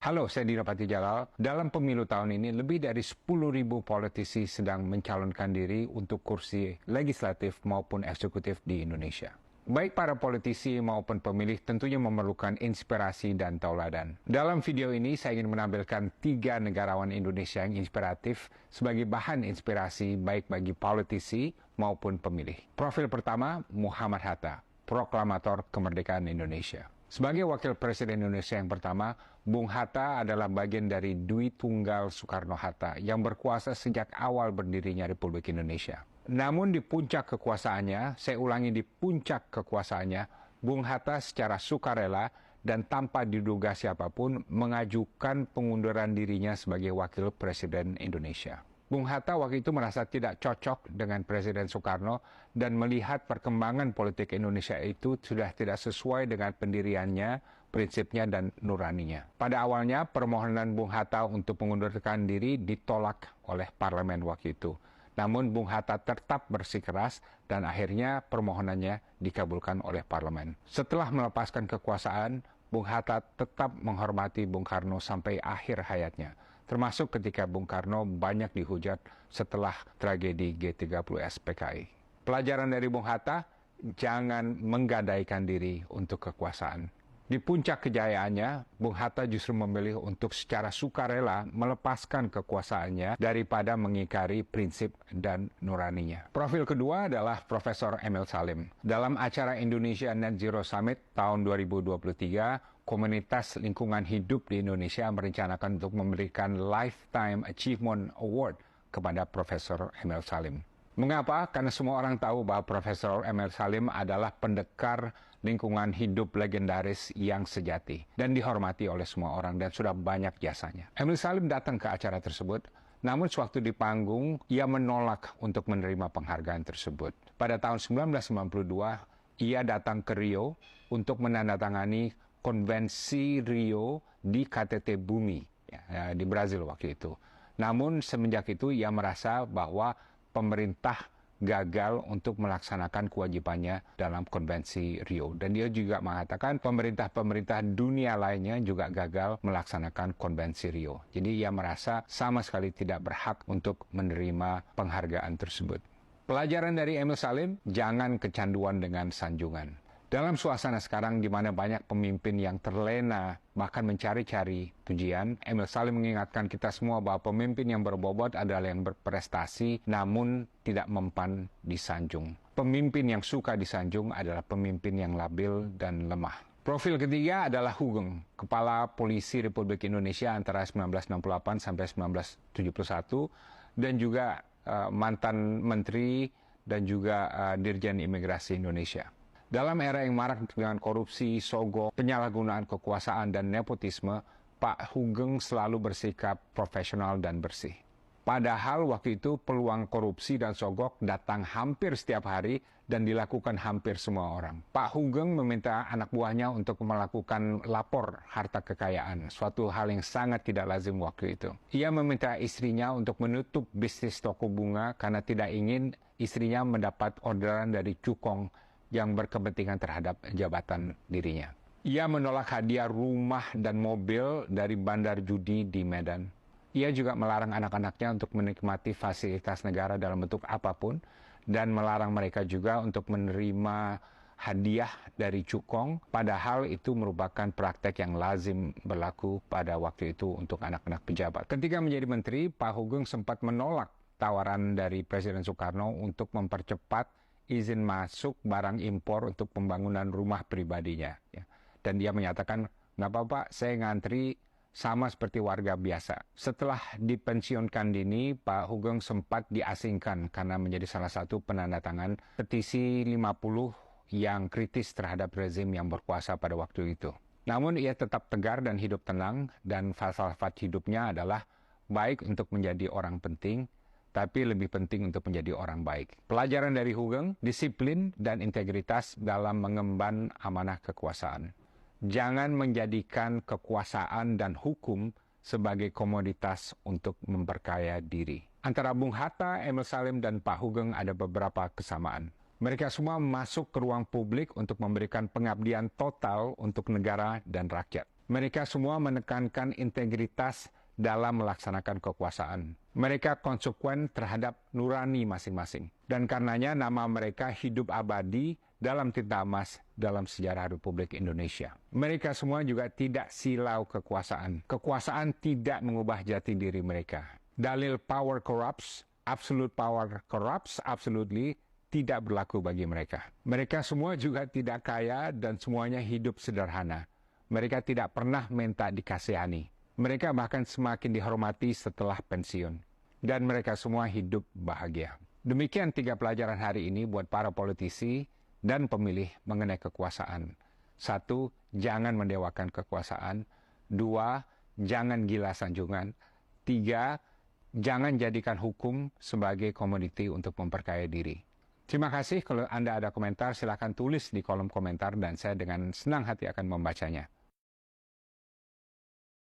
Halo, saya Dino Patijalal. Dalam pemilu tahun ini, lebih dari 10.000 politisi sedang mencalonkan diri untuk kursi legislatif maupun eksekutif di Indonesia. Baik para politisi maupun pemilih tentunya memerlukan inspirasi dan tauladan. Dalam video ini, saya ingin menampilkan 3 negarawan Indonesia yang inspiratif sebagai bahan inspirasi baik bagi politisi maupun pemilih. Profil pertama, Muhammad Hatta, proklamator kemerdekaan Indonesia. Sebagai wakil presiden Indonesia yang pertama, Bung Hatta adalah bagian dari Dwi Tunggal Soekarno-Hatta yang berkuasa sejak awal berdirinya Republik Indonesia. Namun di puncak kekuasaannya, saya ulangi di puncak kekuasaannya, Bung Hatta secara sukarela dan tanpa diduga siapapun mengajukan pengunduran dirinya sebagai wakil presiden Indonesia. Bung Hatta waktu itu merasa tidak cocok dengan Presiden Soekarno dan melihat perkembangan politik Indonesia itu sudah tidak sesuai dengan pendiriannya, prinsipnya, dan nuraninya. Pada awalnya, permohonan Bung Hatta untuk mengundurkan diri ditolak oleh parlemen waktu itu. Namun Bung Hatta tetap bersikeras dan akhirnya permohonannya dikabulkan oleh parlemen. Setelah melepaskan kekuasaan, Bung Hatta tetap menghormati Bung Karno sampai akhir hayatnya. Termasuk ketika Bung Karno banyak dihujat setelah tragedi G30S PKI. Pelajaran dari Bung Hatta, jangan menggadaikan diri untuk kekuasaan. Di puncak kejayaannya, Bung Hatta justru memilih untuk secara sukarela melepaskan kekuasaannya daripada mengingkari prinsip dan nuraninya. Profil kedua adalah Profesor Emil Salim. Dalam acara Indonesia Net Zero Summit tahun 2023, Komunitas Lingkungan Hidup di Indonesia merencanakan untuk memberikan Lifetime Achievement Award kepada Profesor Emil Salim. Mengapa? Karena semua orang tahu bahwa Profesor Emil Salim adalah pendekar lingkungan hidup legendaris yang sejati dan dihormati oleh semua orang dan sudah banyak jasanya. Emil Salim datang ke acara tersebut, namun sewaktu di panggung, ia menolak untuk menerima penghargaan tersebut. Pada tahun 1992, ia datang ke Rio untuk menandatangani Konvensi Rio di KTT Bumi ya, di Brazil waktu itu. Namun semenjak itu ia merasa bahwa pemerintah gagal untuk melaksanakan kewajibannya dalam Konvensi Rio. Dan dia juga mengatakan pemerintah-pemerintah dunia lainnya juga gagal melaksanakan Konvensi Rio. Jadi ia merasa sama sekali tidak berhak untuk menerima penghargaan tersebut. Pelajaran dari Emil Salim, jangan kecanduan dengan sanjungan. Dalam suasana sekarang di mana banyak pemimpin yang terlena bahkan mencari-cari pujian, Emil Salim mengingatkan kita semua bahwa pemimpin yang berbobot adalah yang berprestasi namun tidak mempan disanjung. Pemimpin yang suka disanjung adalah pemimpin yang labil dan lemah. Profil ketiga adalah Hugeng, Kepala Polisi Republik Indonesia antara 1968 sampai 1971 dan juga mantan Menteri dan juga Dirjen Imigrasi Indonesia. Dalam era yang marak dengan korupsi, sogok, penyalahgunaan kekuasaan, dan nepotisme, Pak Hugeng selalu bersikap profesional dan bersih. Padahal waktu itu peluang korupsi dan sogok datang hampir setiap hari dan dilakukan hampir semua orang. Pak Hugeng meminta anak buahnya untuk melakukan lapor harta kekayaan, suatu hal yang sangat tidak lazim waktu itu. Ia meminta istrinya untuk menutup bisnis toko bunga karena tidak ingin istrinya mendapat orderan dari cukong yang berkepentingan terhadap jabatan dirinya. Ia menolak hadiah rumah dan mobil dari bandar judi di Medan. Ia juga melarang anak-anaknya untuk menikmati fasilitas negara dalam bentuk apapun dan melarang mereka juga untuk menerima hadiah dari cukong, padahal itu merupakan praktek yang lazim berlaku pada waktu itu untuk anak-anak pejabat. Ketika menjadi menteri, Pak Hugeng sempat menolak tawaran dari Presiden Soekarno untuk mempercepat izin masuk barang impor untuk pembangunan rumah pribadinya. Ya. Dan dia menyatakan, nggak apa-apa, saya ngantri sama seperti warga biasa. Setelah dipensiunkan dini, Pak Hugeng sempat diasingkan karena menjadi salah satu penandatangan petisi 50 yang kritis terhadap rezim yang berkuasa pada waktu itu. Namun ia tetap tegar dan hidup tenang, dan falsafat hidupnya adalah baik untuk menjadi orang penting, tapi lebih penting untuk menjadi orang baik. Pelajaran dari Hugeng, disiplin dan integritas dalam mengemban amanah kekuasaan. Jangan menjadikan kekuasaan dan hukum sebagai komoditas untuk memperkaya diri. Antara Bung Hatta, Emil Salim, dan Pak Hugeng ada beberapa kesamaan. Mereka semua masuk ke ruang publik untuk memberikan pengabdian total untuk negara dan rakyat. Mereka semua menekankan integritas dalam melaksanakan kekuasaan. Mereka konsekuen terhadap nurani masing-masing. Dan karenanya nama mereka hidup abadi dalam tinta emas dalam sejarah Republik Indonesia. Mereka semua juga tidak silau kekuasaan. Kekuasaan tidak mengubah jati diri mereka. Dalil power corrupts, absolute power corrupts, absolutely tidak berlaku bagi mereka. Mereka semua juga tidak kaya dan semuanya hidup sederhana. Mereka tidak pernah minta dikasihani. Mereka bahkan semakin dihormati setelah pensiun. Dan mereka semua hidup bahagia. Demikian 3 pelajaran hari ini buat para politisi dan pemilih mengenai kekuasaan. 1, jangan mendewakan kekuasaan. 2, jangan gila sanjungan. 3, jangan jadikan hukum sebagai komoditi untuk memperkaya diri. Terima kasih. Kalau Anda ada komentar, silakan tulis di kolom komentar dan saya dengan senang hati akan membacanya.